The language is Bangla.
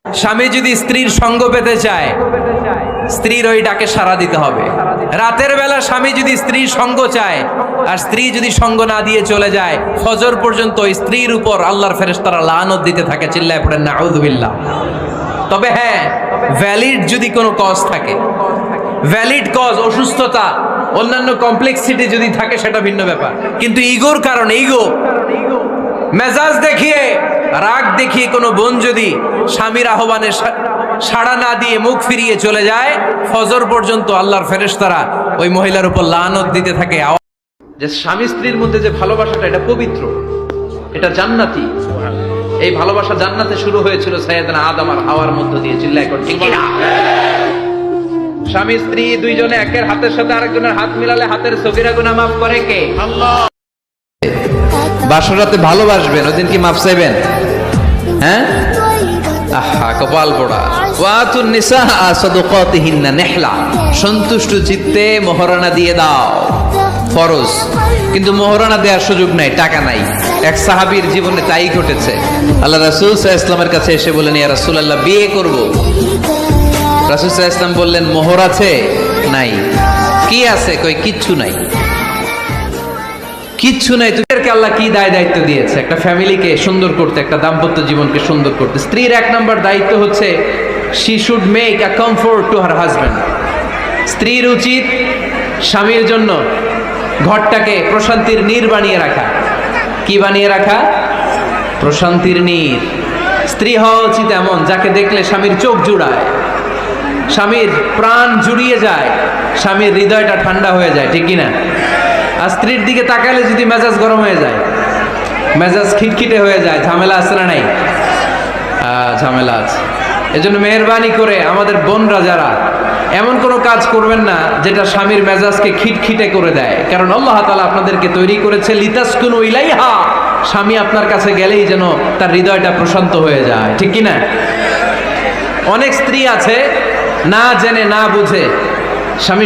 স্বামী যদি স্ত্রীর সঙ্গ পেতে চায়, স্ত্রীর ওই ডাকে সাড়া দিতে হবে। রাতের বেলা স্বামী যদি স্ত্রীর সঙ্গ চায় আর স্ত্রী যদি সঙ্গ না দিয়ে চলে যায়, ফজর পর্যন্ত স্ত্রীর উপর আল্লাহর ফেরেশতারা লানত দিতে থাকে। চিল্লায় পড়েন নাউযুবিল্লাহ। তবে হ্যাঁ, ভ্যালিড যদি কোনো কজ থাকে, ভ্যালিড কজ, অসুস্থতা, অন্যান্য কমপ্লেক্সিটি যদি থাকে সেটা ভিন্ন ব্যাপার। কিন্তু ইগোর কারণে, মেজাজ দেখিয়ে, রাগ দেখিয়ে কোনো বোন যদি স্বামীর আহ্বানে সাড়া না দিয়ে মুখ ফিরিয়ে চলে যায়, ফজর পর্যন্ত আল্লাহর ফেরেশতারা ওই মহিলার উপর লানত দিতে থাকে। যে স্বামী স্ত্রীর মধ্যে যে ভালোবাসাটা, এটা পবিত্র, এটা জান্নাতি। এই ভালোবাসা জান্নাতে শুরু হয়েছিল সাইয়েদনা আদম আর হাওয়ার মধ্য দিয়ে। চিল্লায় কর ঠিক না? স্বামী স্ত্রী দুইজনে একের হাতের সাথে আরেকজনের হাত মিলালে হাতের সগীরা গুনাহ মাফ করে কে? আল্লাহ। বাসরাতে ভালোবাসবেন, ওই দিন কি মাফ চাইবেন? হ্যাঁ, আহা কপাল পোড়া। ওয়াতুন নিসা সাদকাতিহিন্না নিহলা, সন্তুষ্ট চিত্তে মোহরানা দিয়ে দাও, ফরজ। কিন্তু মোহরানা দেওয়ার সুযোগ নাই, টাকা নাই। এক সাহাবীর জীবনে তাই ঘটেছে। আল্লাহ রাসূল সাল্লাল্লাহু আলাইহি ওয়াসাল্লামের কাছে এসে বললেন, ইয়া রাসূলুল্লাহ, বিয়ে করব। রাসূল সাল্লাল্লাহু আলাইহি ওয়াসাল্লাম বললেন, মোহর আছে? নাই। কি আছে? কই কিচ্ছু নাই। কিচ্ছু নাই। তোদেরকে আল্লাহ কি দায়িত্ব দিয়েছে? একটা ফ্যামিলিকে সুন্দর করতে, একটা দাম্পত্য জীবনকে সুন্দর করতে। স্ত্রীর এক নম্বর দায়িত্ব হচ্ছে she should make a comfort to her husband. স্ত্রীর উচিত স্বামীর জন্য ঘরটাকে প্রশান্তির নীড় বানিয়ে রাখা। কি বানিয়ে রাখা? প্রশান্তির নীড়। স্ত্রী হওয়া উচিত এমন, যাকে দেখলে স্বামীর চোখ জুড়ায়, স্বামীর প্রাণ জুড়িয়ে যায়, স্বামীর হৃদয়টা ঠান্ডা হয়ে যায়। ঠিক কিনা? আর স্ত্রীর দিকে তাকালে যদি মেজাজ গরম হয়ে যায়, মেজাজ খিটখিটে হয়ে যায়, ঝামেলা আছে না নাই? ঝামেলা আছে। এজন্য মেহেরবানি করে আমাদের বোনরা যারা, এমন কোনো কাজ করবেন না যেটা স্বামীর মেজাজকে খিটখিটে করে দেয়। কারণ আল্লাহ তাআলা আপনাদেরকে তৈরি করেছে লিতাসকুনু ইলাইহা, স্বামী আপনার কাছে গেলেই যেন তার হৃদয়টা প্রশান্ত হয়ে যায়। ঠিক কিনা? অনেক স্ত্রী আছে না জেনে না বুঝে স্বামী